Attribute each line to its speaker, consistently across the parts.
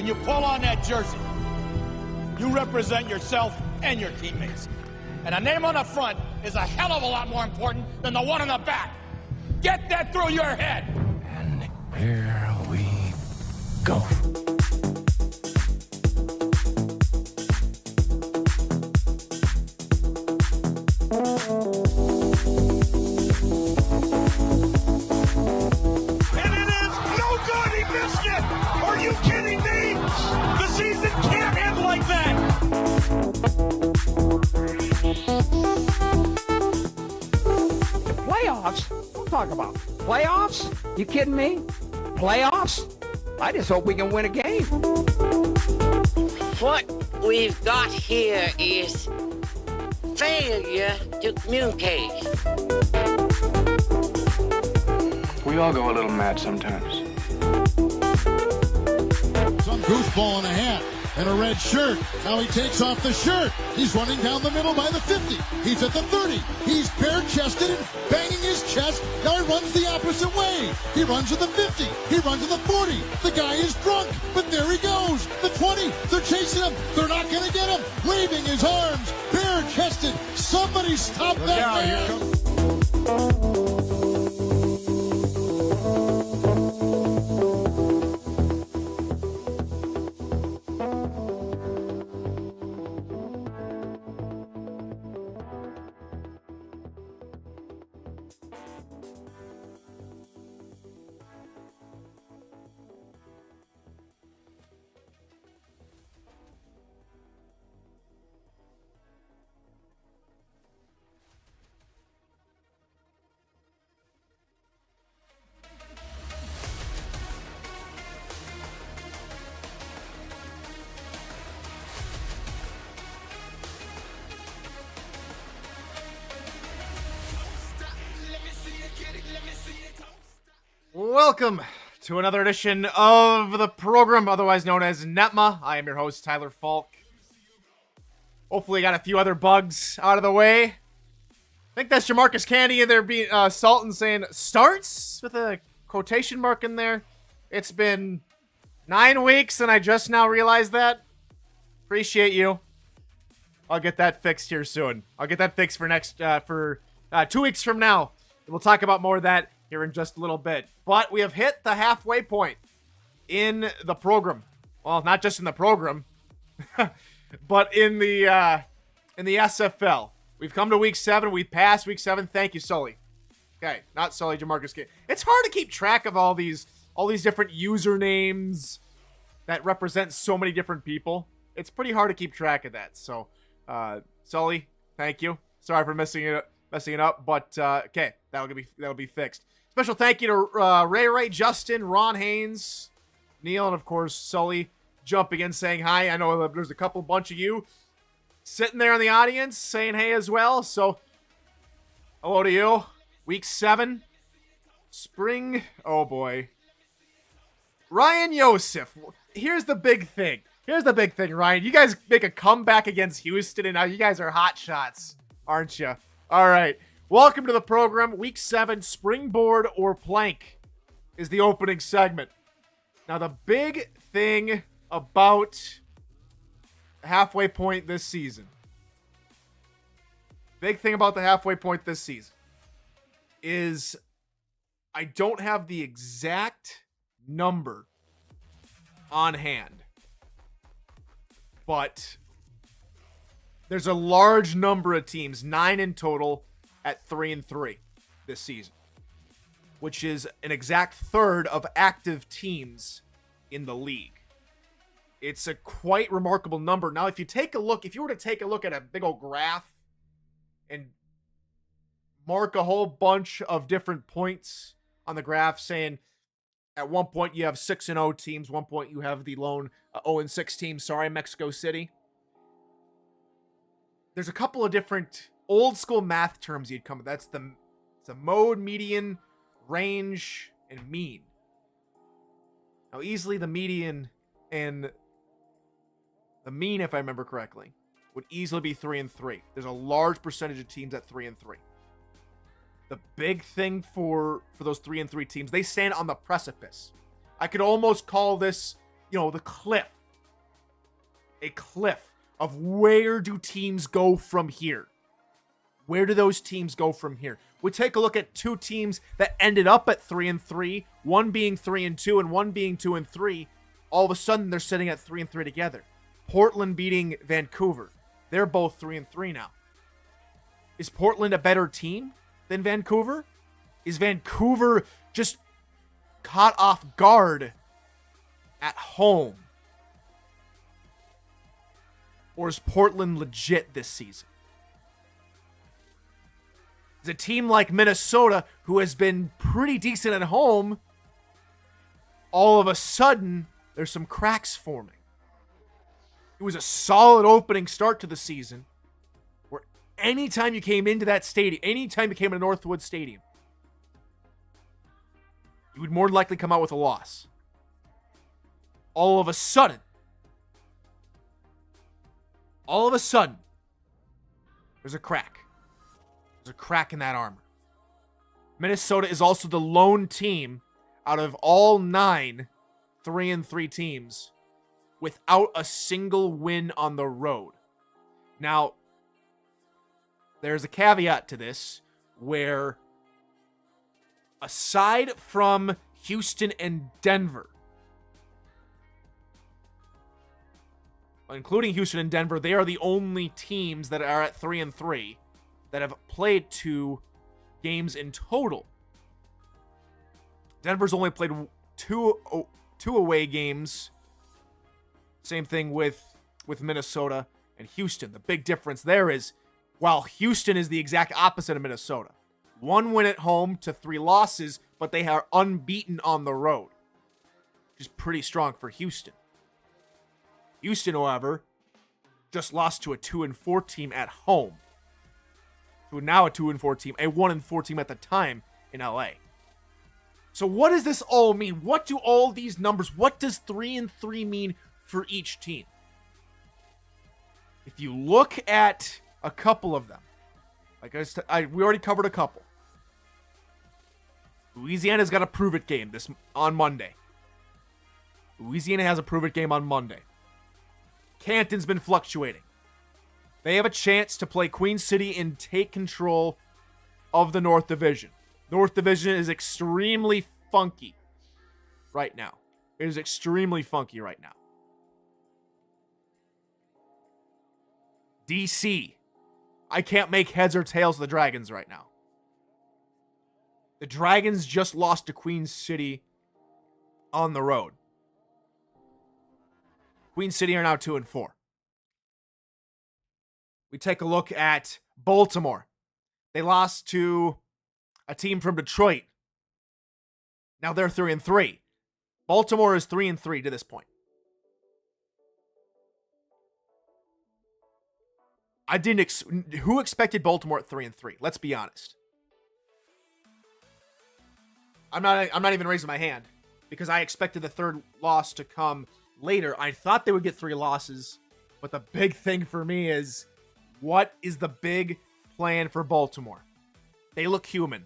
Speaker 1: when you pull on that jersey, you represent yourself and your teammates. And a name on the front is a hell of a lot more important than the one on the back. Get that through your head.
Speaker 2: And here we go.
Speaker 3: And it is no good. He missed it. Are you kidding me? The season can't end like that.
Speaker 4: Playoffs? Don't talk about playoffs. You kidding me? Playoffs? I just hope we can win a game.
Speaker 5: What we've got here is failure to communicate.
Speaker 2: We all go a little mad sometimes.
Speaker 6: Some goofball in a hat and a red shirt. Now he takes off the shirt. He's running down the middle by the 50. He's at the 30. He's bare-chested and banging his chest. Now he runs the opposite way. He runs to the 50. He runs to the 40. The guy is drunk, but there he goes. The 20. They're chasing him. They're not going to get him. Waving his arms, bare-chested. Somebody stop that man.
Speaker 7: Welcome to another edition of the program, otherwise known as NETMA. I am your host, Tyler Falk. Hopefully got a few other bugs out of the way. I think that's Jamarcus Candy in there being Sultan saying starts with a quotation mark in there. It's been 9 weeks and I just now realized that. Appreciate you. I'll get that fixed here soon. I'll get that fixed for 2 weeks from now. We'll talk about more of that here in just a little bit. But we have hit the halfway point in the program. Well, not just in the program, but in the SFL. We've come to week 7. We passed week 7. Thank you, Sully. Okay, not Sully, Jamarcus. It's hard to keep track of all these different usernames that represent so many different people. It's pretty hard to keep track of that. So, Sully, thank you. Sorry for messing it up, but okay, that'll be fixed. Special thank you to Ray, Justin, Ron Haynes, Neil, and of course Sully jumping in saying hi. I know there's a bunch of you sitting there in the audience saying hey as well. So hello to you. Week 7, spring. Oh boy, Ryan Yosef. Here's the big thing, Ryan. You guys make a comeback against Houston, and now you guys are hot shots, aren't you? All right. Welcome to the program. Week 7, Springboard or Plank is the opening segment. Now, the big thing about halfway point this season is I don't have the exact number on hand, but there's a large number of teams, 9 in total, at 3-3 this season, which is an exact third of active teams in the league. It's a quite remarkable number. Now, if you were to take a look at a big old graph and mark a whole bunch of different points on the graph, saying at one point you have 6-0 teams, one point you have the lone 0-6 team. Sorry, Mexico City. There's a couple of different old school math terms you'd come with. That's the mode, median, range, and mean. Now, easily the median and the mean, if I remember correctly, would easily be 3-3. There's a large percentage of teams at 3-3. The big thing for those 3-3 teams, they stand on the precipice. I could almost call this the cliff. A cliff of where do teams go from here? Where do those teams go from here? We take a look at two teams that ended up at 3-3, one being 3-2 and one being 2-3. All of a sudden, they're sitting at 3-3 together. Portland beating Vancouver. They're both 3-3 now. Is Portland a better team than Vancouver? Is Vancouver just caught off guard at home? Or is Portland legit this season? Is a team like Minnesota, who has been pretty decent at home, all of a sudden, there's some cracks forming. It was a solid opening start to the season, where anytime you came into that stadium, anytime you came into Northwood Stadium, you would more than likely come out with a loss. All of a sudden, there's a crack. There's a crack in that armor. Minnesota is also the lone team out of all 9 3-3 teams without a single win on the road. Now, there's a caveat to this where, aside from Houston and Denver, including Houston and Denver, they are the only teams that are at 3-3 that have played 2 games in total. Denver's only played two away games. Same thing with Minnesota and Houston. The big difference there is, while Houston is the exact opposite of Minnesota. 1 win at home to 3 losses, but they are unbeaten on the road, which is pretty strong for Houston. Houston, however, just lost to a 2-4 team at home. To now a 2-4 team, a 1-4 team at the time in LA. So what does this all mean? What do all these numbers, what does 3-3 mean for each team? If you look at a couple of them, like we already covered a couple. Louisiana's got a prove-it game on Monday. Louisiana has a prove-it game on Monday. Canton's been fluctuating. They have a chance to play Queen City and take control of the North Division. North Division is extremely funky right now. It is extremely funky right now. DC. I can't make heads or tails of the Dragons right now. The Dragons just lost to Queen City on the road. Queen City are now 2-4. We take a look at Baltimore. They lost to a team from Detroit. Now they're 3-3. Baltimore is 3-3 to this point. Who expected Baltimore at 3-3? Let's be honest. I'm not even raising my hand because I expected the third loss to come later. I thought they would get 3 losses, but the big thing for me is, what is the big plan for Baltimore? They look human.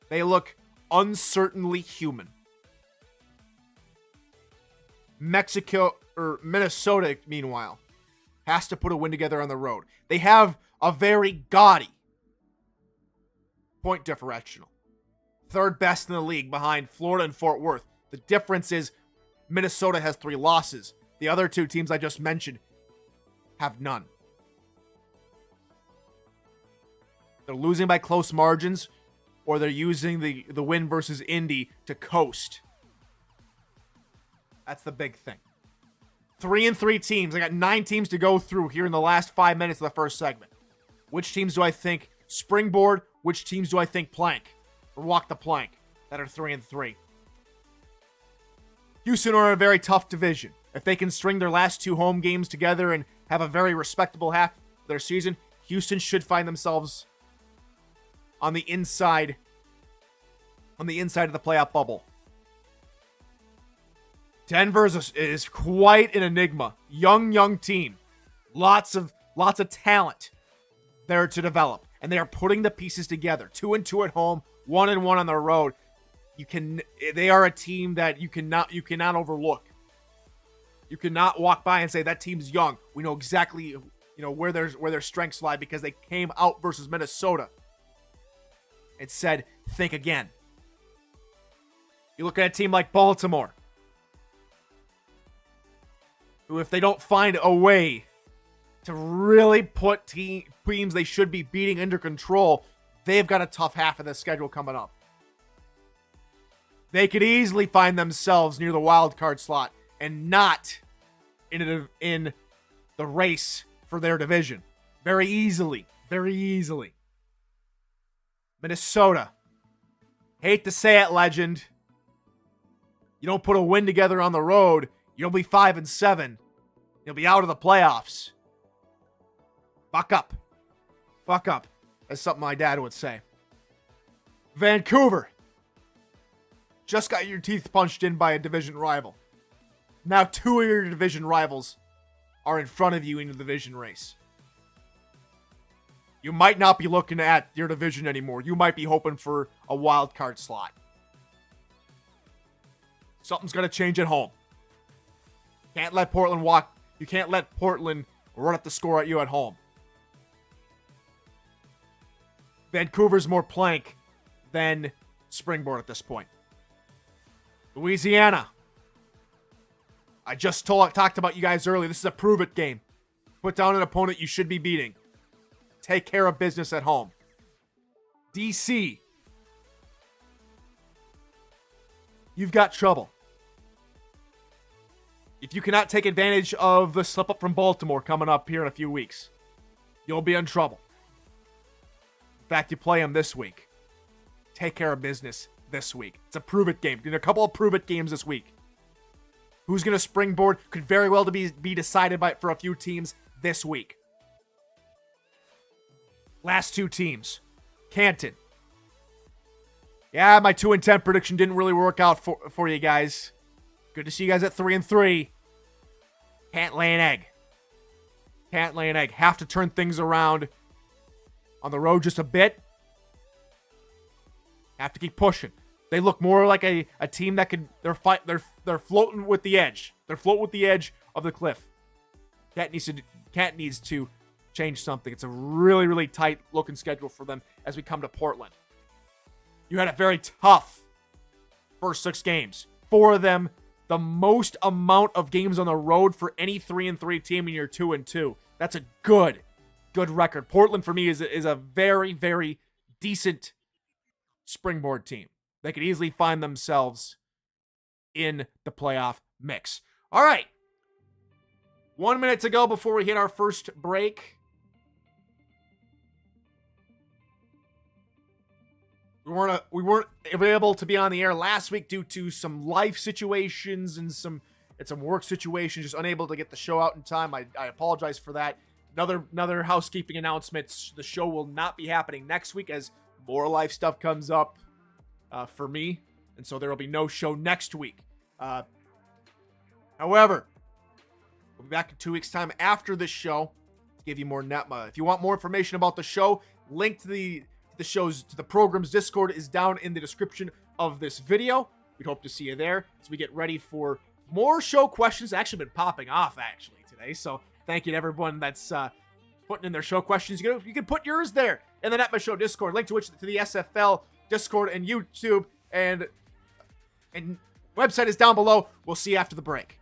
Speaker 7: They look uncertainly human. Minnesota, meanwhile, has to put a win together on the road. They have a very gaudy point differential. 3rd best in the league behind Florida and Fort Worth. The difference is Minnesota has 3 losses. The other 2 teams I just mentioned have none. They're losing by close margins, or they're using the win versus Indy to coast. That's the big thing. 3-3 teams. I got 9 teams to go through here in the last 5 minutes of the first segment. Which teams do I think springboard? Which teams do I think plank or walk the plank that are 3-3? Houston are in a very tough division. If they can string their last 2 home games together and have a very respectable half of their season, Houston should find themselves on the inside of the playoff bubble. Denver is quite an enigma. Young team. Lots of talent there to develop. And they are putting the pieces together. 2-2 at home, 1-1 on the road. They are a team that you cannot overlook. You cannot walk by and say that team's young. We know exactly, where their strengths lie because they came out versus Minnesota. It said, think again. You look at a team like Baltimore, who, if they don't find a way to really put teams they should be beating under control, they've got a tough half of the schedule coming up. They could easily find themselves near the wild card slot and not in the race for their division. Very easily. Very easily. Minnesota. Hate to say it, legend. You don't put a win together on the road, you'll be 5-7. You'll be out of the playoffs. Fuck up. Fuck up. That's something my dad would say. Vancouver. Just got your teeth punched in by a division rival. Now 2 of your division rivals are in front of you in the division race. You might not be looking at your division anymore. You might be hoping for a wild card slot. Something's going to change at home. You can't let Portland run up the score at you at home. Vancouver's more plank than Springboard at this point. Louisiana. I just talked about you guys earlier. This is a prove-it game. Put down an opponent you should be beating. Take care of business at home. DC. You've got trouble. If you cannot take advantage of the slip-up from Baltimore coming up here in a few weeks, you'll be in trouble. In fact, you play them this week. Take care of business this week. It's a prove-it game. A couple of prove-it games this week. Who's going to springboard could very well be decided for a few teams this week. Last 2 teams. Canton. Yeah, my 2-10 prediction didn't really work out for you guys. Good to see you guys at 3-3. Can't lay an egg. Can't lay an egg. Have to turn things around on the road just a bit. Have to keep pushing. They look more like a team that could. They're floating with the edge. They're floating with the edge of the cliff. Can't needs to change something. It's a really, really tight looking schedule for them as we come to Portland. You had a very tough first 6 games. 4 of them, the most amount of games on the road for any 3-3 team in your 2-2. That's a good record. Portland for me is a very, very decent springboard team. They could easily find themselves in the playoff mix. All right. 1 minute to go before we hit our first break. We weren't able to be on the air last week due to some life situations and some work situations, just unable to get the show out in time. I apologize for that. Another housekeeping announcement. The show will not be happening next week as more life stuff comes up for me, and so there will be no show next week. However, we'll be back in 2 weeks' time after this show to give you more NETMA. If you want more information about the show, link to the program's Discord is down in the description of this video. We'd hope to see you there as we get ready for more show questions. They've actually been popping off today, so thank you to everyone that's putting in their show questions. You can put yours there in the NETMA Show Discord, link to which to the SFL Discord and YouTube, and website is down below. We'll see you after the break.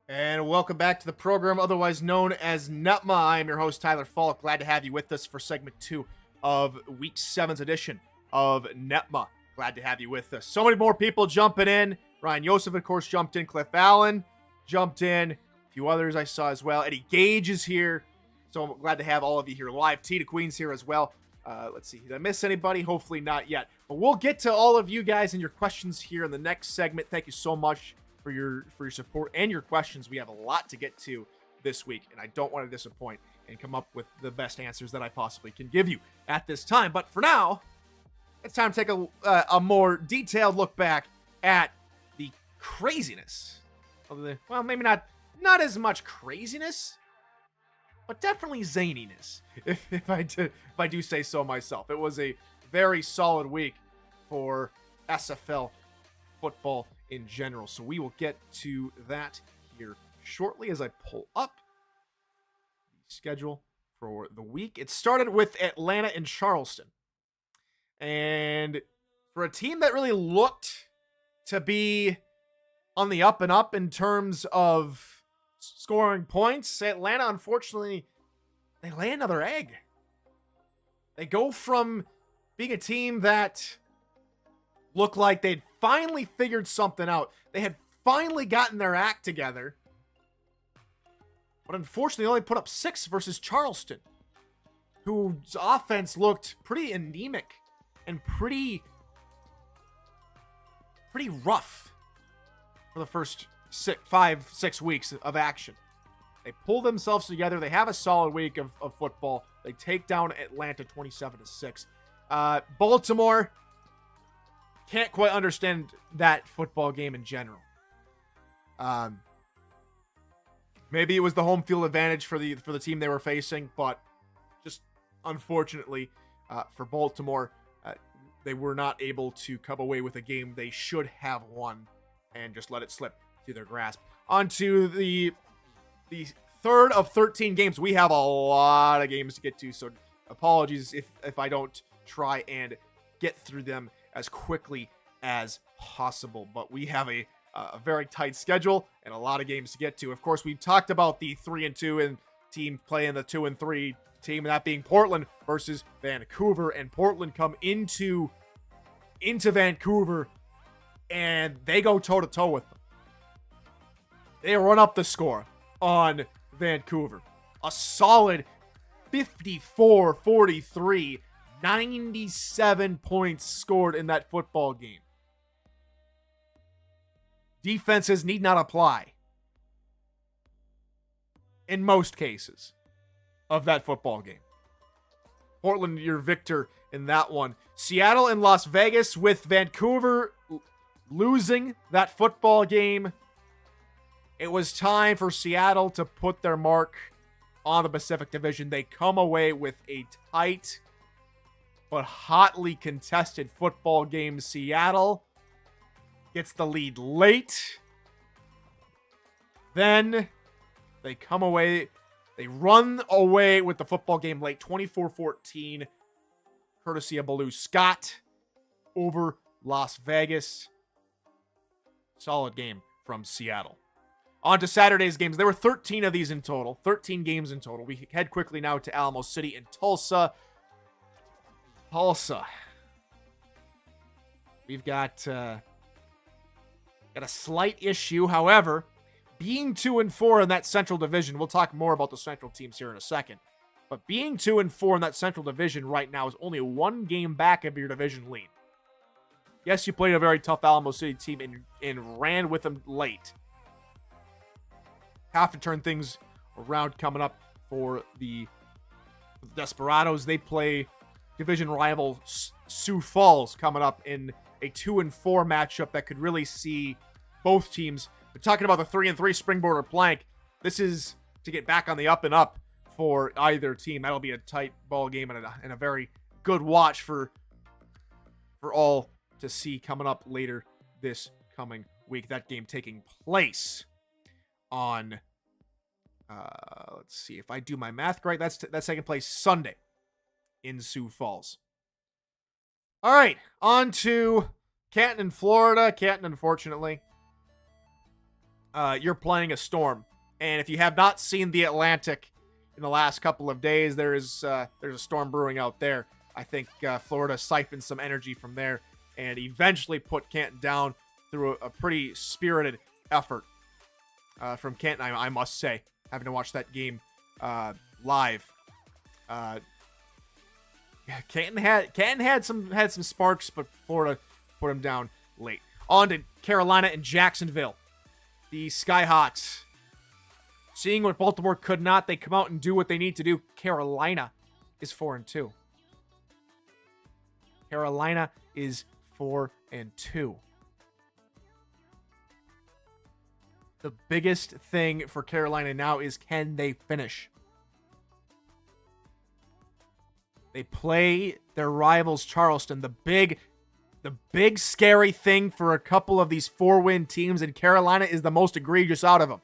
Speaker 7: And welcome back to the program, otherwise known as NETMA. I am your host, Tyler Falk. Glad to have you with us for segment 2 of Week 7's edition of NETMA. Glad to have you with us. So many more people jumping in. Ryan Yosef, of course, jumped in. Cliff Allen jumped in. A few others I saw as well. Eddie Gage is here. So I'm glad to have all of you here live. T to Queen's here as well. Let's see. Did I miss anybody? Hopefully not yet. But we'll get to all of you guys and your questions here in the next segment. Thank you so much for your support and your questions. We have a lot to get to this week, and I don't want to disappoint and come up with the best answers that I possibly can give you at this time. But for now, it's time to take a more detailed look back at the craziness of the, well, maybe not as much craziness, but definitely zaniness, if I do say so myself. It was a very solid week for SFL football in general. So we will get to that here shortly as I pull up the schedule for the week. It started with Atlanta and Charleston. And for a team that really looked to be on the up and up in terms of scoring points, Atlanta, unfortunately, they lay another egg. They go from being a team that looked like they'd finally figured something out. They had finally gotten their act together. But unfortunately, they only put up 6 versus Charleston, whose offense looked pretty anemic and pretty rough for the first 5-6 weeks of action. They pull themselves together. They have a solid week of football. They take down Atlanta 27-6. Baltimore, can't quite understand that football game in general. Maybe it was the home field advantage for the team they were facing, but just unfortunately for Baltimore, they were not able to come away with a game they should have won and just let it slip through their grasp. On to the third of 13 games. We have a lot of games to get to, so apologies if I don't try and get through them as quickly as possible. But we have a very tight schedule and a lot of games to get to. Of course, we talked about the 3-2 and team playing the 2-3 team, that being Portland versus Vancouver. And Portland come into Vancouver and they go toe-to-toe with them. They run up the score on Vancouver. A solid 54-43, 97 points scored in that football game. Defenses need not apply in most cases of that football game. Portland, your victor in that one. Seattle and Las Vegas, with Vancouver losing that football game. It was time for Seattle to put their mark on the Pacific Division. They come away with a tight but hotly contested football game. Seattle gets the lead late. Then they come away. They run away with the football game late, 24-14, courtesy of Baloo Scott over Las Vegas. Solid game from Seattle. On to Saturday's games. There were 13 of these in total. 13 games in total. We head quickly now to Alamo City and Tulsa. We've got a slight issue. However, being 2-4 in that Central Division, we'll talk more about the Central teams here in a second. But being 2-4 in that Central Division right now is only one game back of your division lead. Yes, you played a very tough Alamo City team and ran with them late. Have to turn things around coming up for the Desperados. They play division rival Sioux Falls coming up in a 2-4 matchup that could really see both teams. We're talking about the 3-3 Springboard or Plank. This is to get back on the up and up for either team. That'll be a tight ball game and a very good watch for all to see coming up later this coming week. That game taking place on, let's see if I do my math right. That's taking place Sunday in Sioux Falls. All right, on to Canton, Florida. Canton, unfortunately, you're playing a storm. And if you have not seen the Atlantic in the last couple of days, there's a storm brewing out there. I think Florida siphoned some energy from there and eventually put Canton down through a pretty spirited effort from Canton, I must say, having to watch that game live. Canton had some sparks, but Florida put him down late. On to Carolina and Jacksonville. The Skyhawks, seeing what Baltimore could not, they come out and do what they need to do. Carolina is 4-2. Carolina is 4-2. The biggest thing for Carolina now is, can they finish? They play their rivals Charleston. The big scary thing for a couple of these 4-win teams, and Carolina is the most egregious out of them.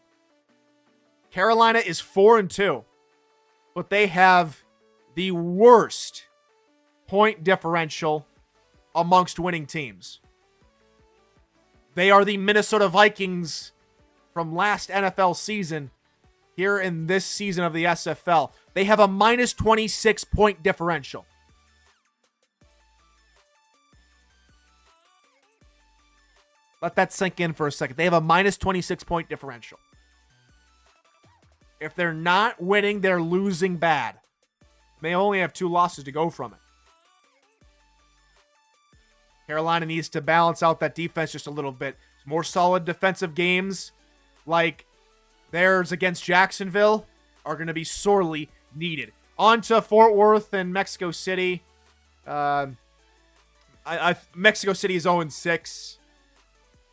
Speaker 7: Carolina is 4-2, but they have the worst point differential amongst winning teams. They are the Minnesota Vikings from last NFL season here in this season of the SFL. They have a minus 26 point differential. Let that sink in for a second. They have a minus 26 point differential. If they're not winning, they're losing bad. They only have 2 losses to go from it. Carolina needs to balance out that defense just a little bit. More solid defensive games like theirs against Jacksonville are going to be sorely needed. On to Fort Worth and Mexico City. Mexico City is 0-6.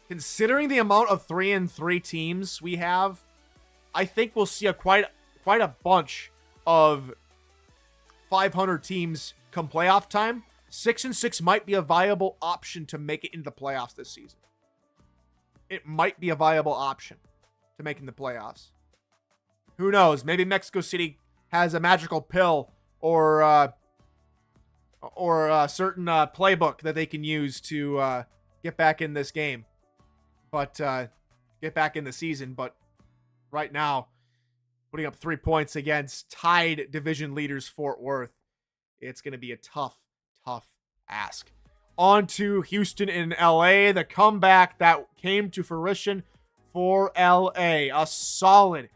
Speaker 7: Considering the amount of 3-3 teams we have, I think we'll see quite a bunch of 500 teams come playoff time. 6-6 might be a viable option to make it into the playoffs this season. It might be a viable option to make in the playoffs. Who knows? Maybe Mexico City has a magical pill or a certain playbook that they can use to get back in this game. But get back in the season. But right now, putting up 3 points against tied division leaders Fort Worth, it's going to be a tough ask. On to Houston and LA, the comeback that came to fruition for LA. A solid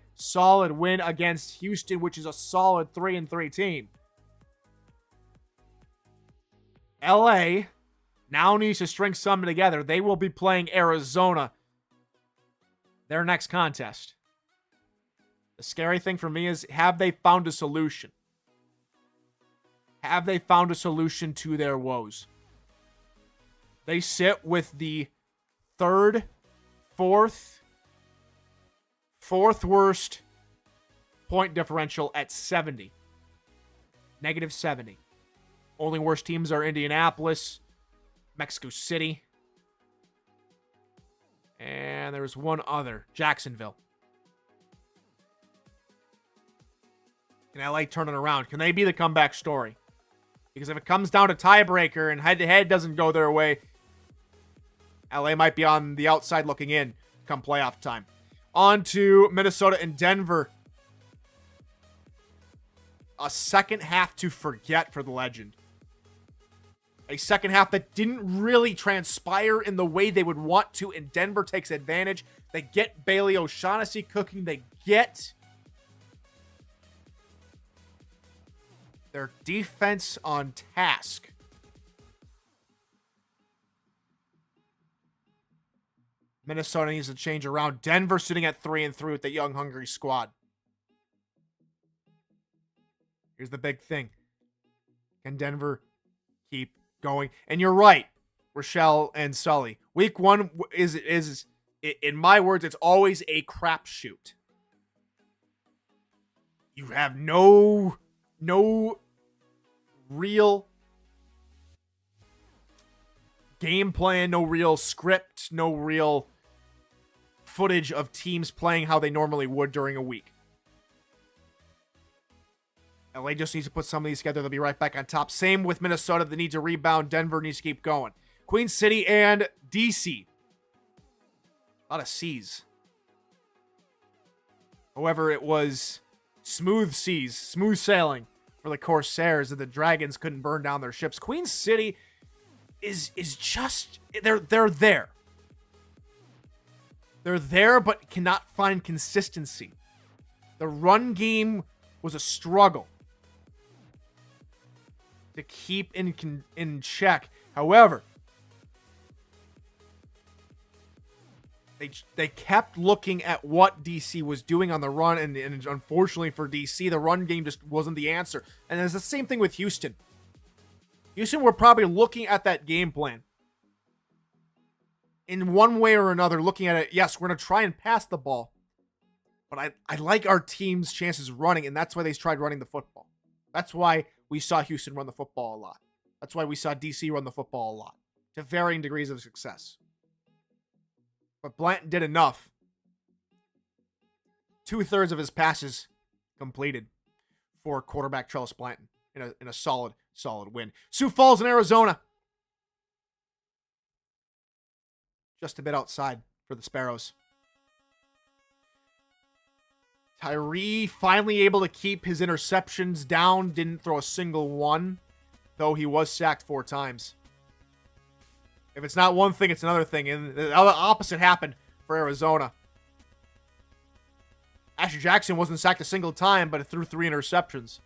Speaker 7: win against Houston, which is a solid 3-3 team. LA now needs to string something together. They will be playing Arizona their next contest. The scary thing for me is, have they found a solution? Have they found a solution to their woes? They sit with the fourth worst point differential at 70. Negative 70. Only worst teams are Indianapolis, Mexico City, and there's one other, Jacksonville. Can LA turn it around? Can they be the comeback story? Because if it comes down to tiebreaker and head-to-head doesn't go their way, LA might be on the outside looking in come playoff time. On to Minnesota and Denver. A second half to forget for the Legend. A second half that didn't really transpire in the way they would want to, and Denver takes advantage. They get Bailey O'Shaughnessy cooking. They get their defense on task. Minnesota needs to change around. Denver sitting at 3-3 with the young, hungry squad. Here's the big thing. Can Denver keep going? And you're right, Rochelle and Sully. Week 1 is in my words, it's always a crapshoot. You have no real game plan, no real script, no real footage of teams playing how they normally would during a week. LA just needs to put some of these together. They'll be right back on top. Same with Minnesota. They need to rebound. Denver needs to keep going. Queen City and DC. A lot of C's. However, it was smooth seas, smooth sailing for the Corsairs, and the Dragons couldn't burn down their ships. Queen City is just they're there. They're there, but cannot find consistency. The run game was a struggle to keep in check. However, they kept looking at what DC was doing on the run, and unfortunately for DC, the run game just wasn't the answer. And it's the same thing with Houston. Houston were probably looking at that game plan in one way or another, looking at it, yes, we're going to try and pass the ball, but I like our team's chances running, and that's why they tried running the football. That's why we saw Houston run the football a lot. That's why we saw DC run the football a lot, to varying degrees of success. But Blanton did enough. 2/3 of his passes completed for quarterback Trellis Blanton in a solid win. Sioux Falls in Arizona. Just a bit outside for the Sparrows. Tyree finally able to keep his interceptions down. Didn't throw a single one, though he was sacked 4 times. If it's not one thing, it's another thing. And the other opposite happened for Arizona. Asher Jackson wasn't sacked a single time, but threw 3 interceptions.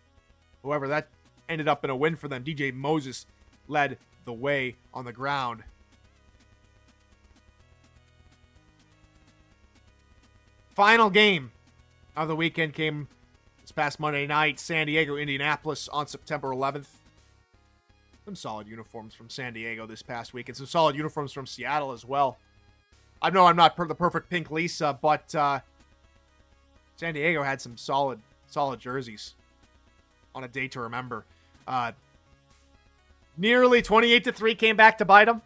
Speaker 7: However, that ended up in a win for them. DJ Moses led the way on the ground. Final game of the weekend came this past Monday night. San Diego, Indianapolis on September 11th. Some solid uniforms from San Diego this past week, and some solid uniforms from Seattle as well. I know I'm not the perfect pink Lisa, but San Diego had some solid jerseys on a day to remember. Nearly 28-3 came back to bite them.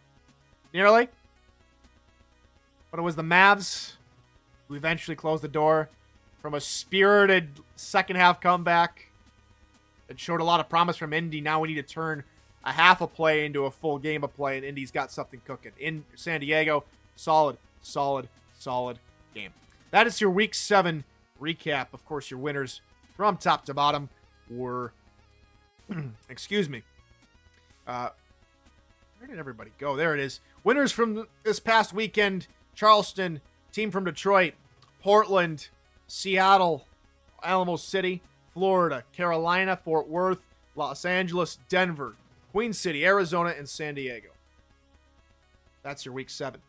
Speaker 7: Nearly. But it was the Mavs who eventually closed the door from a spirited second half comeback. It showed a lot of promise from Indy. Now we need to turn a half a play into a full game of play, and Indy's got something cooking. In San Diego, solid game. That is your Week 7 recap. Of course, your winners from top to bottom were, excuse me. Where did everybody go? There it is. Winners from this past weekend: Charleston, team from Detroit, Portland, Seattle, Alamo City, Florida, Carolina, Fort Worth, Los Angeles, Denver, Queen City, Arizona, and San Diego. That's your Week 7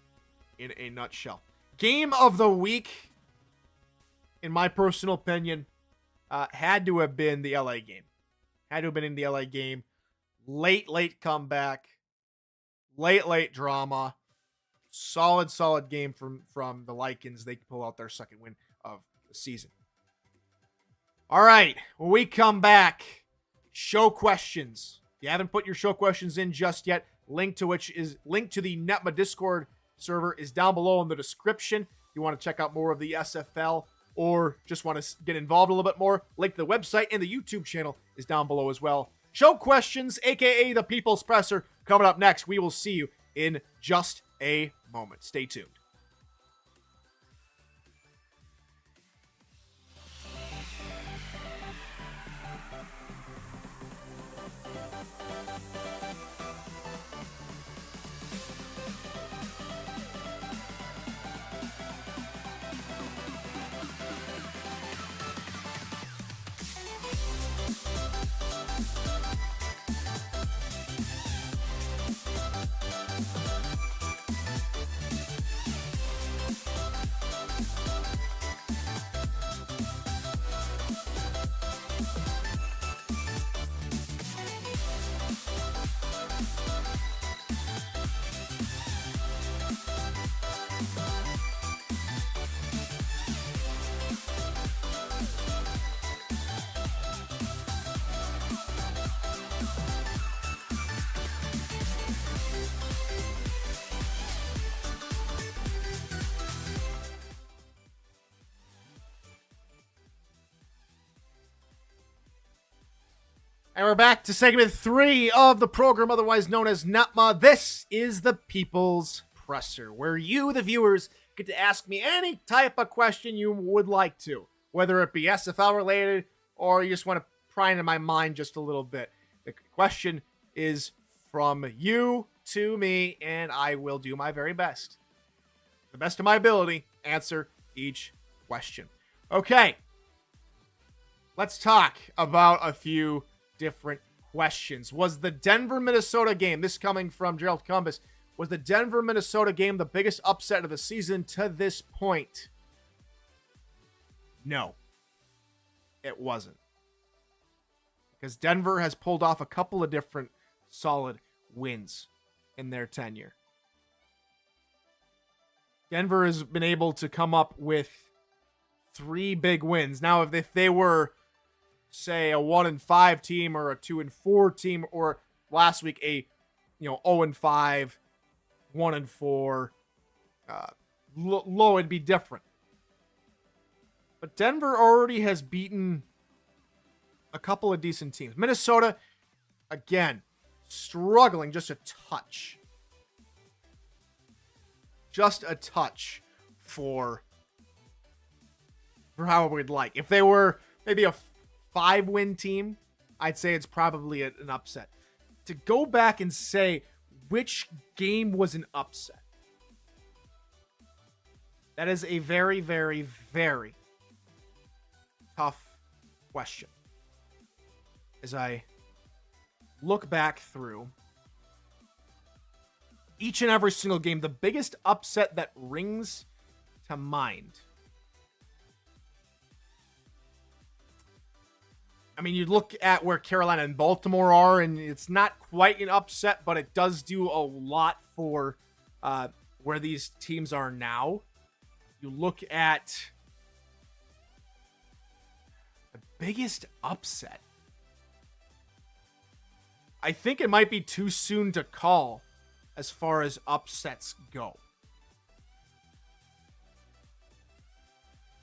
Speaker 7: in a nutshell. Game of the week, in my personal opinion, had to have been the LA game. Had to have been in the LA game. Late comeback. Late drama. Solid game from the Lycans. They can pull out their second win of the season. All right, when we come back, show questions. If you haven't put your show questions in just yet, link to the NETMA Discord server is down below in the description. If you want to check out more of the SFL or just want to get involved a little bit more, link to the website and the YouTube channel is down below as well. Show questions, aka the People's Presser, coming up next. We will see you in just a moment. Stay tuned. And we're back to segment 3 of the program, otherwise known as NETMA. This is the People's Presser, where you, the viewers, get to ask me any type of question you would like to. whether it be SFL related or you just want to pry into my mind just a little bit. The question is from you to me, and I will do my very best, the best of my ability, answer each question. Okay, let's talk about a few different questions. Was the Denver-Minnesota game, this coming from Gerald Cumbus, was the Denver-Minnesota game the biggest upset of the season to this point? No, it wasn't. Because Denver has pulled off a couple of different solid wins in their tenure. Denver has been able to come up with 3 big wins. Now, if they were, say, a 1-5 team or a 2-4 team, or last week a 0-5, 1-4, low, it'd be different. But Denver already has beaten a couple of decent teams. Minnesota, again, struggling just a touch. Just a touch for how we'd like. If they were maybe a 5-win team, I'd say it's probably an upset. To go back and say which game was an upset, that is a very, very, very tough question. As I look back through each and every single game, the biggest upset that rings to mind. I mean, you look at where Carolina and Baltimore are, and it's not quite an upset, but it does do a lot for where these teams are now. You look at the biggest upset. I think it might be too soon to call as far as upsets go.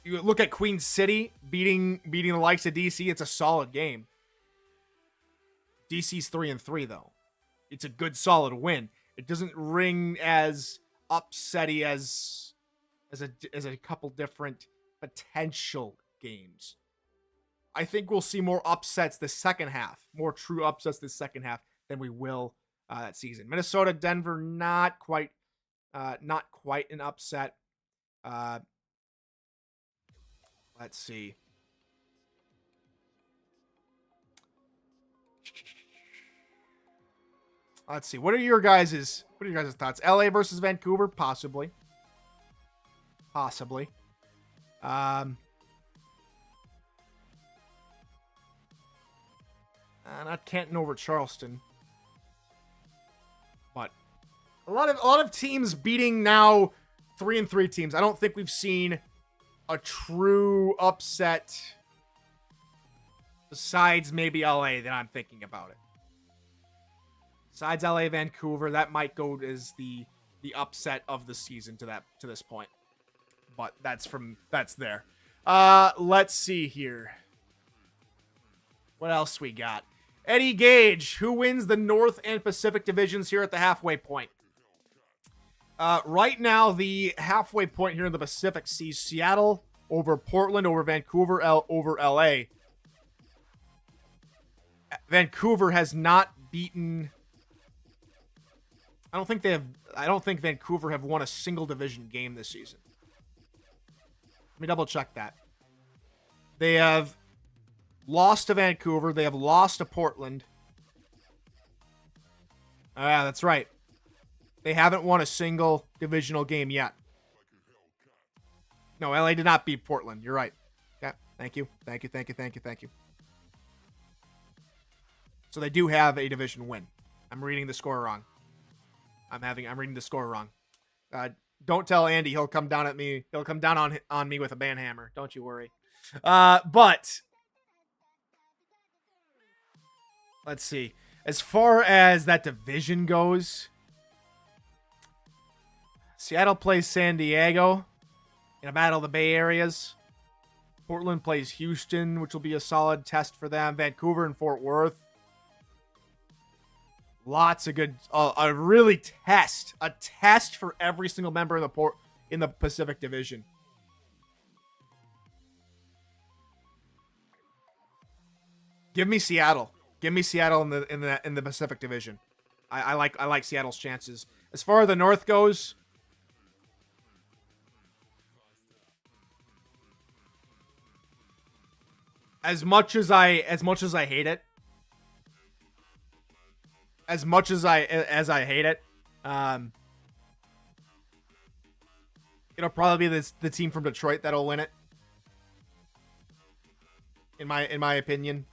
Speaker 7: You look at Queen City beating the likes of DC. It's a solid game. DC's 3-3 though. It's a good solid win. It doesn't ring as upsetty as a couple different potential games. I think we'll see more upsets the second half, more true upsets the second half than we will that season. Minnesota, Denver, not quite an upset. Let's see. What are your guys' thoughts? LA versus Vancouver, possibly. Not Canton over Charleston, but a lot of teams beating now 3-3 teams. I don't think we've seen a true upset besides maybe LA that I'm thinking about it. Besides LA, Vancouver, that might go as the upset of the season to this point. But that's there. Let's see here. What else we got? Eddie Gage, who wins the North and Pacific divisions here at the halfway point? Right now, the halfway point here in the Pacific sees Seattle over Portland, over Vancouver, over LA. Vancouver has not beaten. I don't think Vancouver have won a single division game this season. Let me double check that. They have lost to Vancouver. They have lost to Portland. Yeah, that's right. They haven't won a single divisional game yet. No, LA did not beat Portland. You're right. Yeah, thank you. So they do have a division win. I'm reading the score wrong. I'm reading the score wrong. Don't tell Andy. He'll come down at me. He'll come down on me with a band hammer. Don't you worry. But let's see. As far as that division goes, Seattle plays San Diego in a battle of the Bay Areas. Portland plays Houston, which will be a solid test for them. Vancouver and Fort Worth. Lots of good, a test for every single member in the Pacific Division. Give me Seattle. Give me Seattle in the Pacific Division. I like Seattle's chances. As far as the North goes, as much as I hate it, it'll probably be the team from Detroit that'll win it. In my opinion.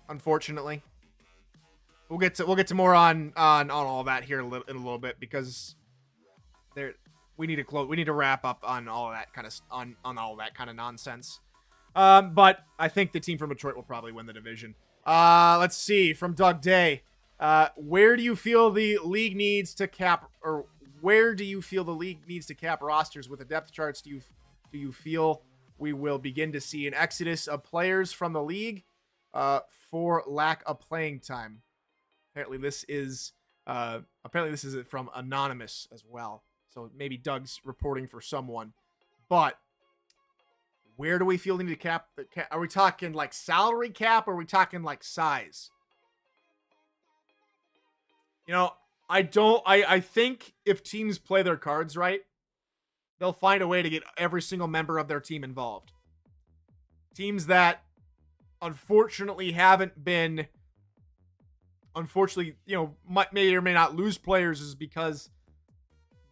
Speaker 7: Unfortunately. We'll get to more on all that here in a little bit, because we need to wrap up on all of that kind of on all that kind of nonsense. But I think the team from Detroit will probably win the division. Let's see, from Doug Day. Where do you feel the league needs to cap rosters with the depth charts? Do you feel we will begin to see an exodus of players from the league for lack of playing time? Apparently this is from Anonymous as well. So maybe Doug's reporting for someone. But where do we feel we need to cap? Are we talking like salary cap, or are we talking like size? You know, I think if teams play their cards right, they'll find a way to get every single member of their team involved. Teams that unfortunately haven't been, may or may not lose players is because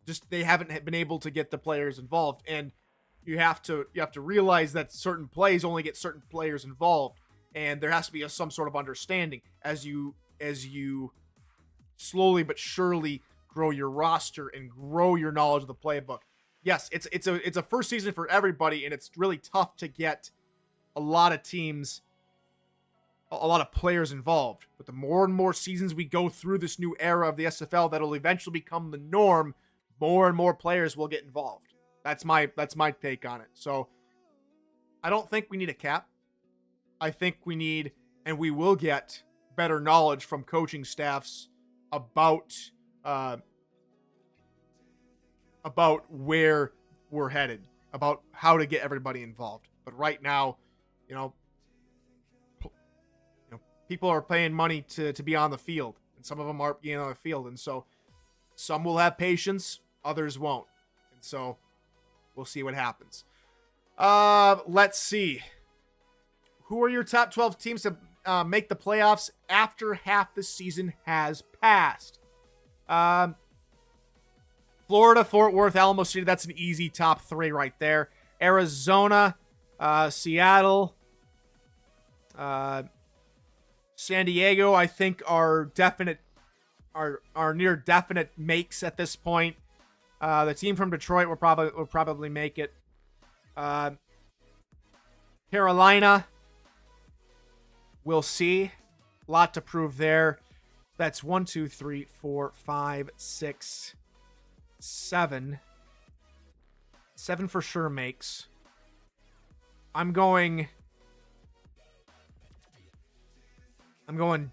Speaker 7: just they haven't been able to get the players involved. And you have to realize that certain plays only get certain players involved, and there has to be some sort of understanding as you slowly but surely grow your roster and grow your knowledge of the playbook. Yes, it's a first season for everybody, and it's really tough to get a lot of teams, a lot of players involved. But the more and more seasons we go through this new era of the SFL, that'll eventually become the norm. More and more players will get involved. That's my take on it. So I don't think we need a cap. I think we need, and we will get, better knowledge from coaching staffs about where we're headed, about how to get everybody involved. But right now, people are paying money to be on the field, and some of them aren't being on the field, and so some will have patience, others won't, and so we'll see what happens. Let's see. Who are your top 12 teams to make the playoffs after half the season has passed? Florida, Fort Worth, Alamo City. That's an easy top 3 right there. Arizona, Seattle, San Diego, I think are near definite makes at this point. The team from Detroit will probably make it. Carolina, we'll see. A lot to prove there. That's 1, 2, 3, 4, 5, 6, 7. 7 for sure makes. I'm going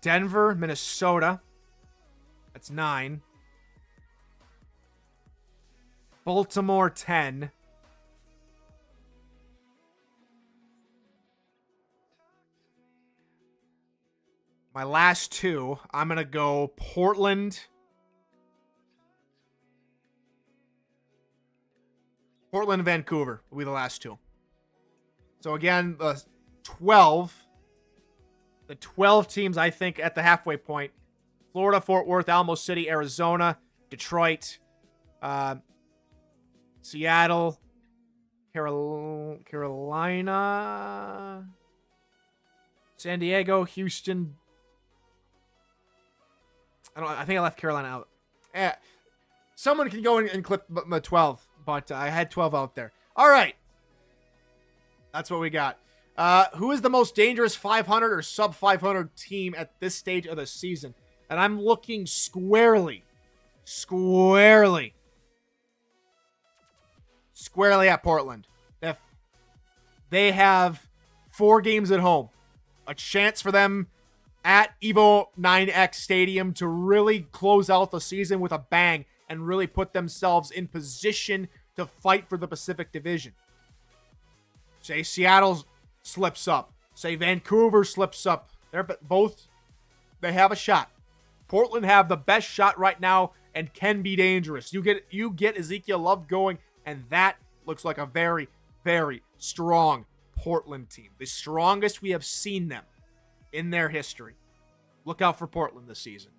Speaker 7: Denver, Minnesota. That's 9. Baltimore, 10. My last 2, I'm going to go Portland. Portland, Vancouver will be the last 2. So again, the 12 teams, I think, at the halfway point: Florida, Fort Worth, Alamo City, Arizona, Detroit, Seattle, Carolina, San Diego, Houston. I think I left Carolina out. Someone can go and clip the 12, but I had 12 out there. All right. That's what we got. Who is the most dangerous 500 or sub 500 team at this stage of the season? And I'm looking squarely at Portland. If they have 4 games at home, a chance for them at Evo 9X Stadium to really close out the season with a bang and really put themselves in position to fight for the Pacific Division. Say Seattle's slips up, say Vancouver slips up, they have a shot. Portland have the best shot right now and can be dangerous. You get Ezekiel Love going, and that looks like a very, very strong Portland team. The strongest we have seen them in their history. Look out for Portland this season.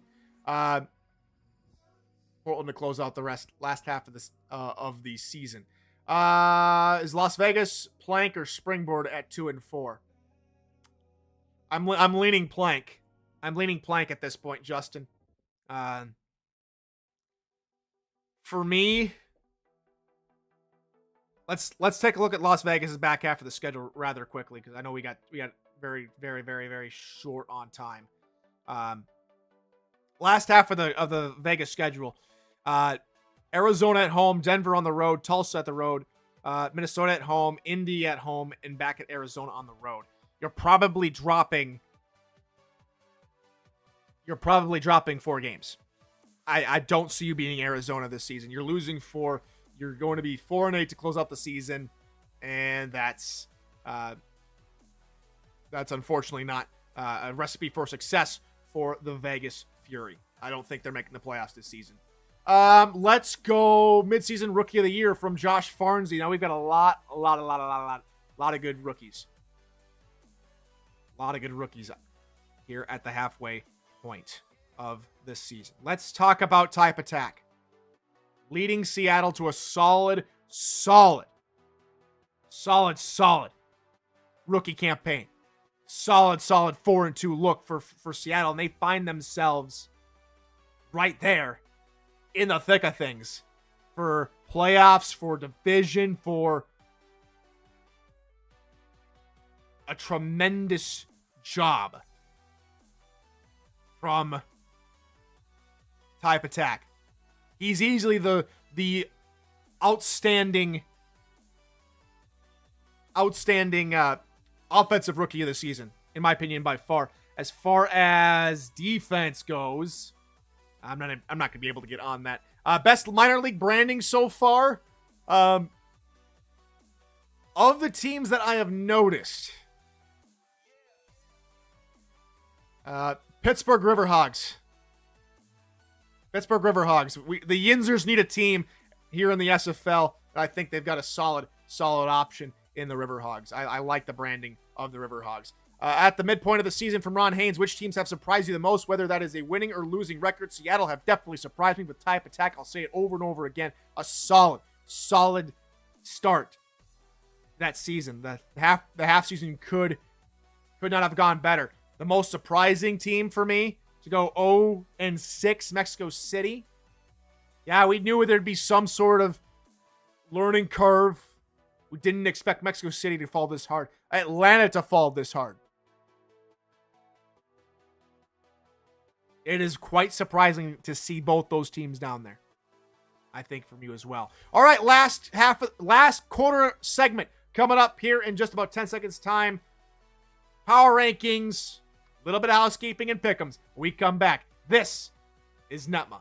Speaker 7: Portland to close out the last half of the season. Is Las Vegas plank or springboard at 2-4? I'm leaning plank. I'm leaning plank at this point, Justin. For me, let's take a look at Las Vegas's back half of the schedule rather quickly, because I know we got very, very, very, very short on time. Last half of the Vegas schedule: Arizona at home, Denver on the road, Tulsa at the road, Minnesota at home, Indy at home, and back at Arizona on the road. You're probably dropping 4 games. I don't see you beating Arizona this season. You're losing 4. You're going to be 4-8 to close out the season, and that's unfortunately not a recipe for success for the Vegas Fury. I don't think they're making the playoffs this season. Let's go midseason rookie of the year from Josh Farnsey. Now we've got a lot of good rookies. A lot of good rookies here at the halfway point of this season. Let's talk about type attack. Leading Seattle to a solid rookie campaign. Solid 4-2 look for Seattle, and they find themselves right there in the thick of things for playoffs, for division, for a tremendous job from type attack. He's easily the outstanding offensive rookie of the season, in my opinion, by far. As far as defense goes, I'm not going to be able to get on that. Best minor league branding so far. Of the teams that I have noticed, Pittsburgh Riverhogs. The Yinzers need a team here in the SFL. I think they've got a solid option in the Riverhogs. I like the branding of the Riverhogs. At the midpoint of the season from Ron Haynes, which teams have surprised you the most, whether that is a winning or losing record? Seattle have definitely surprised me with type attack. I'll say it over and over again. A solid start that season. The half season could not have gone better. The most surprising team for me to go 0-6, Mexico City. Yeah, we knew there'd be some sort of learning curve. We didn't expect Mexico City to fall this hard. Atlanta to fall this hard. It is quite surprising to see both those teams down there. I think from you as well. All right, last quarter segment coming up here in just about 10 seconds time. Power rankings, a little bit of housekeeping and pick'ems. We come back. This is NETMA.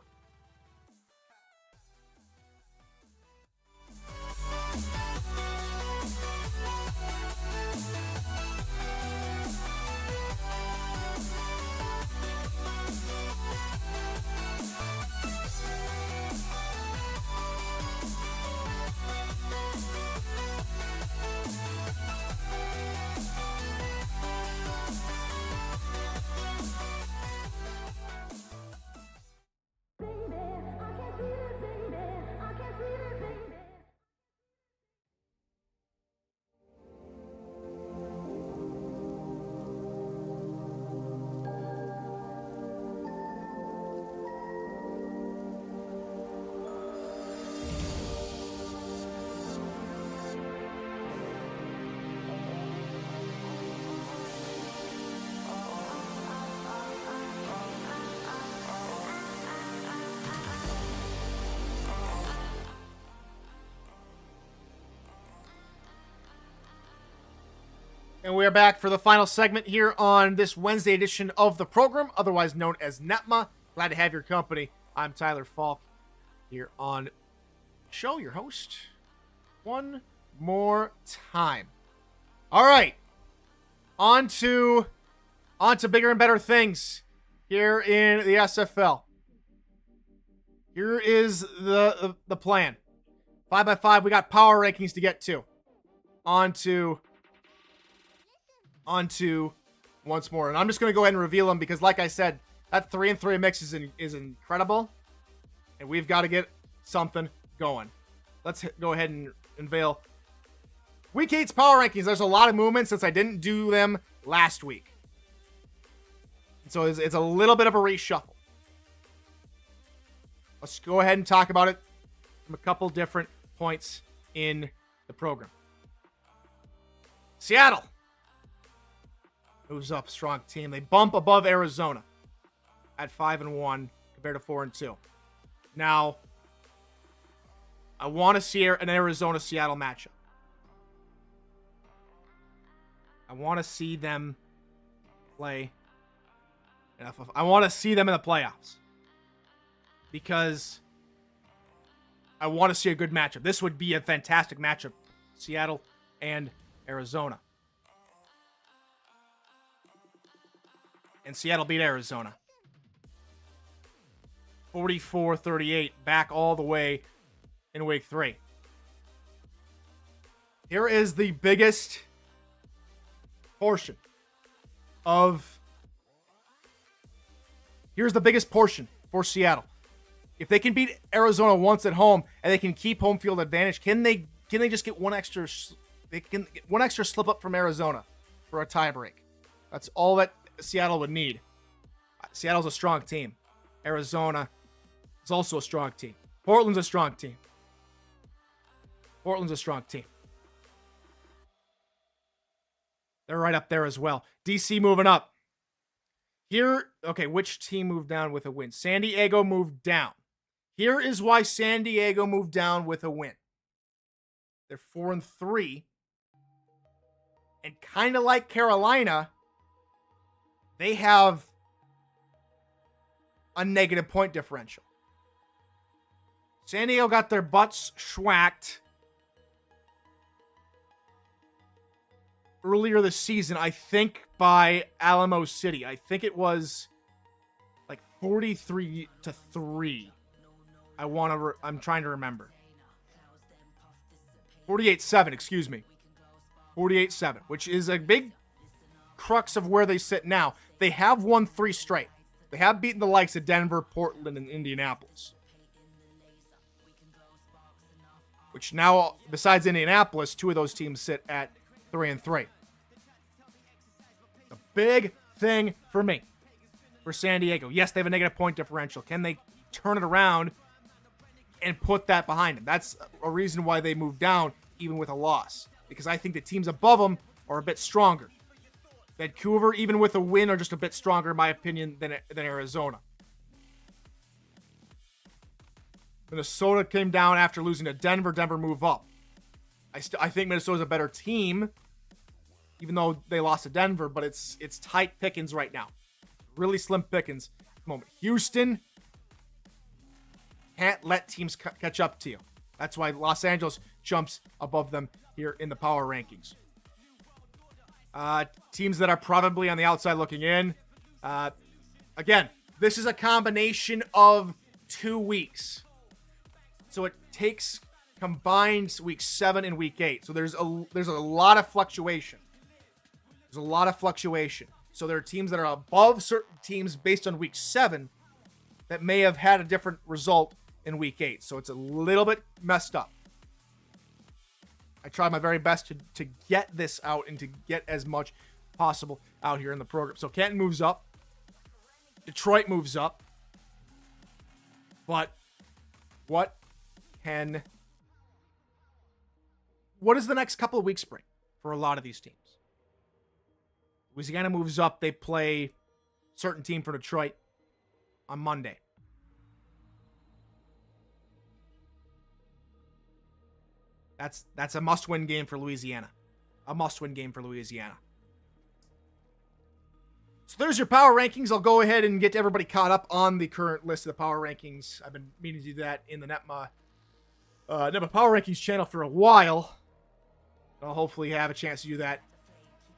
Speaker 7: And we are back for the final segment here on this Wednesday edition of the program, otherwise known as NETMA. Glad to have your company. I'm Tyler Falk here on the show, your host, one more time. All right. On to bigger and better things here in the SFL. Here is the plan. 5x5, we got power rankings to get to. On to once more. And I'm just going to go ahead and reveal them because, like I said, that 3-3 mix is incredible. And we've got to get something going. Let's go ahead and unveil Week 8's power rankings. There's a lot of movement since I didn't do them last week. So it's a little bit of a reshuffle. Let's go ahead and talk about it from a couple different points in the program. Seattle moves up, strong team. They bump above Arizona at 5-1 compared to 4-2. Now, I want to see an Arizona-Seattle matchup. I want to see them play. I want to see them in the playoffs because I want to see a good matchup. This would be a fantastic matchup, Seattle and Arizona. And Seattle beat Arizona 44-38, back all the way in week 3. Here is the biggest portion Here's the biggest portion for Seattle. If they can beat Arizona once at home and they can keep home field advantage, can they just get one extra slip up from Arizona for a tiebreak? That's all that Seattle would need. Seattle's a strong team. Arizona is also a strong team. Portland's a strong team. They're right up there as well. DC moving up. Here, okay, which team moved down with a win? San Diego moved down. Here is why San Diego moved down with a win. They're 4-3. And kind of like Carolina, they have a negative point differential. San Diego got their butts schwacked earlier this season, I think, by Alamo City. I think it was like 43-3. I'm trying to remember. 48-7, excuse me. 48-7, which is a big crux of where they sit now. They have won 3 straight. They have beaten the likes of Denver, Portland, and Indianapolis. Which now, besides Indianapolis, 2 of those teams sit at 3-3. A big thing for me, for San Diego. Yes, they have a negative point differential. Can they turn it around and put that behind them? That's a reason why they moved down, even with a loss. Because I think the teams above them are a bit stronger. Vancouver, even with a win, are just a bit stronger, in my opinion, than Arizona. Minnesota came down after losing to Denver. Denver moved up. I think Minnesota's a better team, even though they lost to Denver, but it's tight pickings right now. Really slim pickings at the moment. Houston can't let teams catch up to you. That's why Los Angeles jumps above them here in the power rankings. Teams that are probably on the outside looking in. Again, this is a combination of 2 weeks. So it takes combined week 7 and week 8. So there's a lot of fluctuation. So there are teams that are above certain teams based on week 7 that may have had a different result in week 8. So it's a little bit messed up. I tried my very best to get this out and to get as much possible out here in the program. So Canton moves up. Detroit moves up. But what does the next couple of weeks bring for a lot of these teams? Louisiana moves up. They play certain team for Detroit on Monday. That's a must-win game for Louisiana. So there's your power rankings. I'll go ahead and get everybody caught up on the current list of the power rankings. I've been meaning to do that in the NETMA Power Rankings channel for a while. I'll hopefully have a chance to do that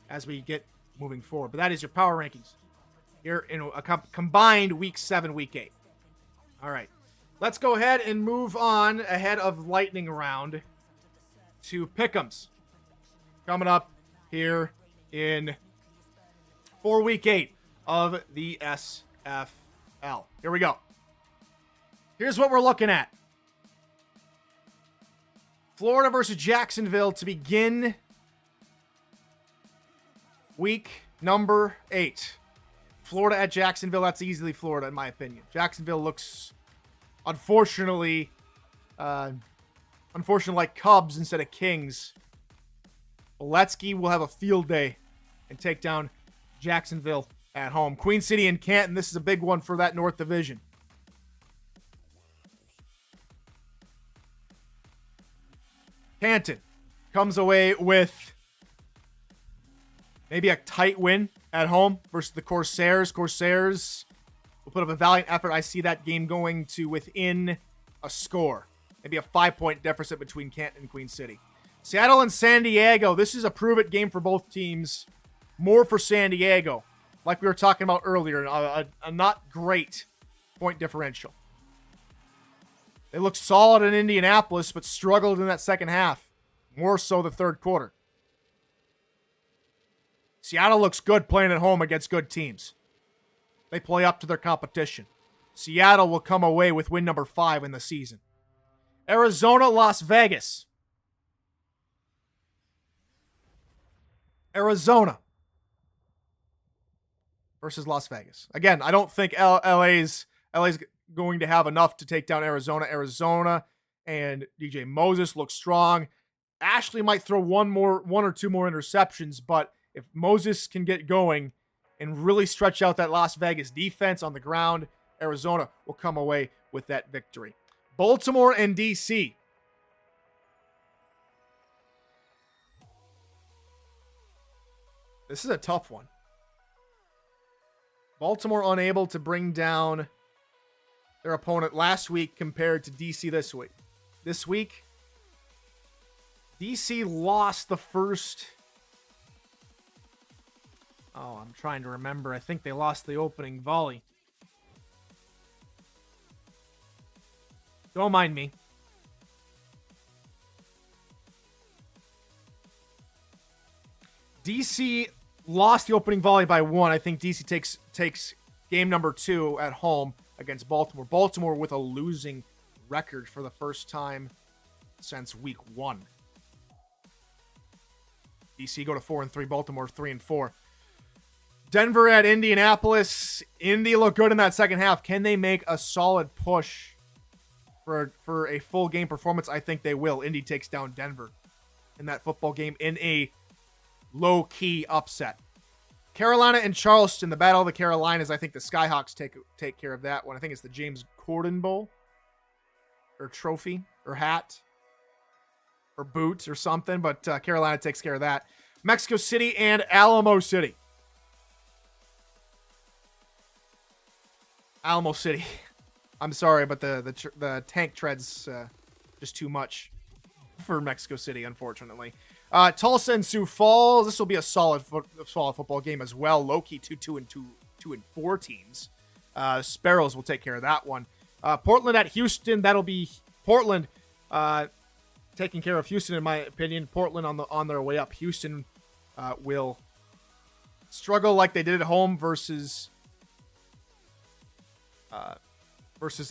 Speaker 7: as we get moving forward. But that is your power rankings here in a combined Week 7, Week 8. All right. Let's go ahead and move on ahead of Lightning Round to Pick'ems. Coming up here for Week 8 of the SFL. Here we go. Here's what we're looking at. Florida versus Jacksonville to begin week number 8. Florida at Jacksonville. That's easily Florida, in my opinion. Jacksonville looks, unfortunately like Cubs instead of Kings. Boletsky will have a field day and take down Jacksonville at home. Queen City and Canton. This is a big one for that North Division. Canton comes away with maybe a tight win at home versus the Corsairs. Corsairs will put up a valiant effort. I see that game going to within a score. Maybe a 5-point deficit between Canton and Queen City. Seattle and San Diego. This is a prove-it game for both teams. More for San Diego. Like we were talking about earlier, a not great point differential. They looked solid in Indianapolis, but struggled in that second half. More so the third quarter. Seattle looks good playing at home against good teams. They play up to their competition. Seattle will come away with win number 5 in the season. Arizona, Las Vegas. Arizona versus Las Vegas. Again, I don't think LA's going to have enough to take down Arizona. Arizona and DJ Moses look strong. Ashley might throw one or two more interceptions, but if Moses can get going and really stretch out that Las Vegas defense on the ground, Arizona will come away with that victory. Baltimore and DC. This is a tough one. Baltimore unable to bring down their opponent last week compared to DC this week. This week, DC lost the first... Oh, I'm trying to remember. I think they lost the opening volley. Don't mind me. DC lost the opening volley by 1. I think DC takes game number 2 at home against Baltimore. Baltimore with a losing record for the first time since week 1. DC go to 4-3. Baltimore 3-4. Denver at Indianapolis. Indy looked good in that second half. Can they make a solid push for a full game performance? I think they will. Indy takes down Denver in that football game in a low-key upset. Carolina and Charleston, the Battle of the Carolinas. I think the Skyhawks take care of that one. I think it's the James Corden Bowl or trophy or hat or boots or something, but Carolina takes care of that. Mexico City and Alamo City. Alamo City. I'm sorry, but the tank treads just too much for Mexico City, unfortunately. Tulsa and Sioux Falls. This will be a solid football game as well. Low-key 2-4 teams. Sparrows will take care of that one. Portland at Houston. That'll be Portland taking care of Houston, in my opinion. Portland on their way up. Houston will struggle like they did at home versus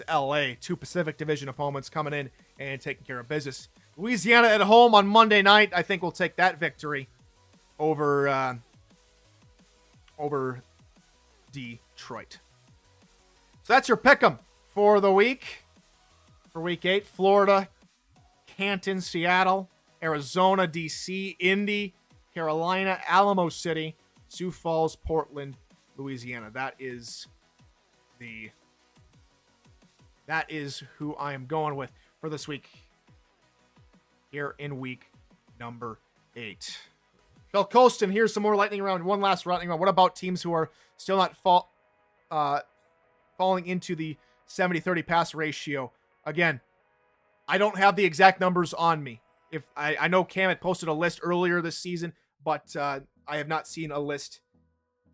Speaker 7: LA. 2 Pacific Division opponents coming in and taking care of business. Louisiana at home on Monday night. I think we'll take that victory over Detroit. So that's your pick'em for the week. For week 8, Florida, Canton, Seattle, Arizona, DC, Indy, Carolina, Alamo City, Sioux Falls, Portland, Louisiana. That is who I am going with for this week here in week number 8. Phil Colston, here's some more lightning round. One last lightning round. What about teams who are still not falling into the 70-30 pass ratio? Again, I don't have the exact numbers on me. If I know Cam had posted a list earlier this season, but I have not seen a list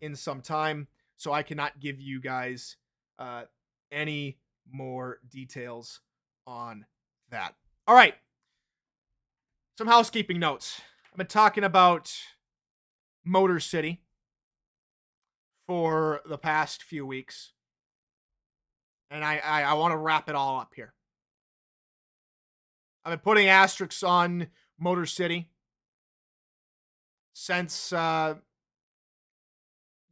Speaker 7: in some time, so I cannot give you guys any more details on that. All right. Some housekeeping notes. I've been talking about Motor City for the past few weeks, and I want to wrap it all up here. I've been putting asterisks on Motor City since the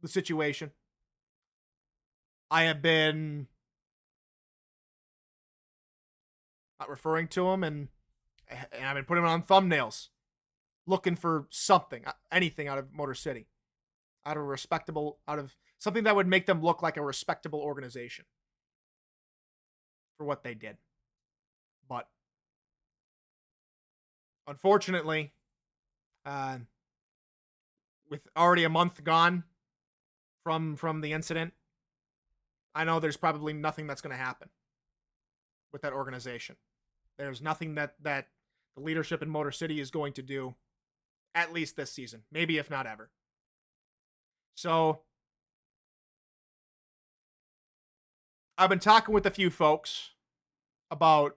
Speaker 7: situation. I have been not referring to them, and I've been putting them on thumbnails, looking for something, anything out of Motor City, out of something that would make them look like a respectable organization for what they did. But unfortunately, with already a month gone from the incident, I know there's probably nothing that's going to happen with that organization. There's nothing that the leadership in Motor City is going to do, at least this season, maybe if not ever. So I've been talking with a few folks about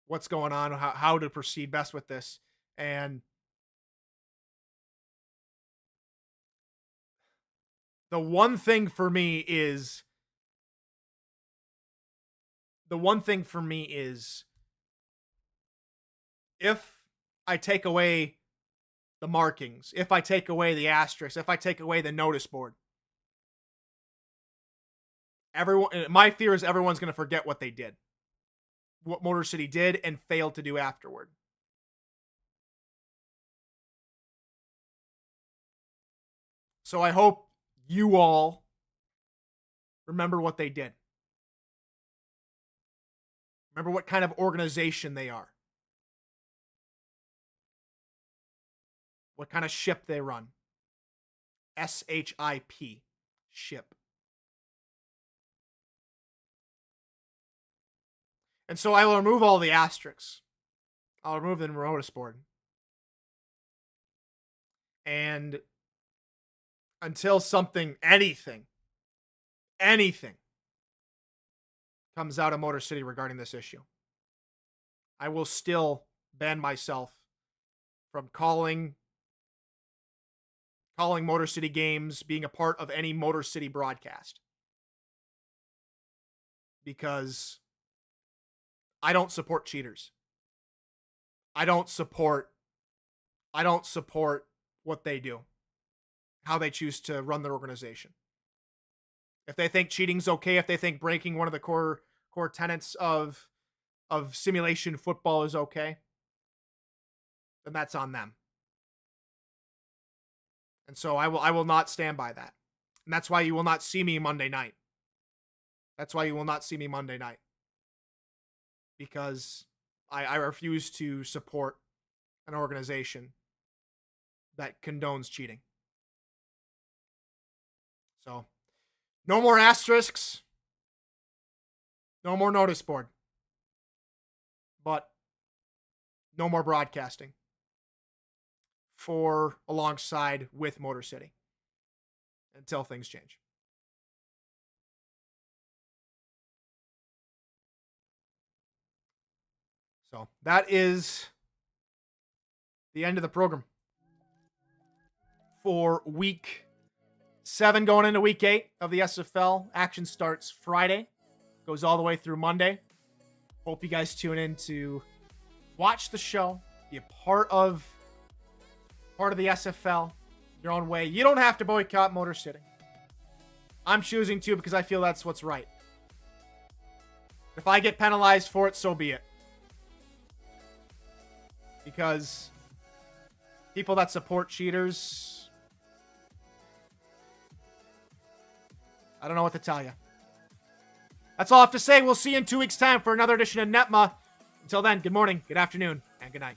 Speaker 7: what's going on, how to proceed best with this. And the one thing for me is if I take away the markings, if I take away the asterisks, if I take away the notice board, my fear is everyone's going to forget what they did, what Motor City did and failed to do afterward. So I hope you all remember what they did. Remember what kind of organization they are. What kind of ship they run. SHIP. Ship. And so I will remove all the asterisks. I'll remove the notice board. And until anything comes out of Motor City regarding this issue, I will still ban myself from calling Motor City games, being a part of any Motor City broadcast. Because I don't support cheaters. I don't support what they do, how they choose to run their organization. If they think cheating's okay, if they think breaking one of the core tenets of simulation football is okay, then that's on them. And so I will not stand by that. And that's why you will not see me Monday night. Because I refuse to support an organization that condones cheating. So, no more asterisks. No more notice board. But no more broadcasting alongside with Motor City until things change. So that is the end of the program for week 7 going into week 8 of the SFL. Action starts Friday, goes all the way through Monday. Hope you guys tune in to watch the show, be a part of the SFL your own way. You don't have to boycott Motor City. I'm choosing to because I feel that's what's right. If I get penalized for it, so be it. Because people that support cheaters, I don't know what to tell you. That's all I have to say. We'll see you in 2 weeks' time for another edition of NETMA. Until then, good morning, good afternoon, and good night.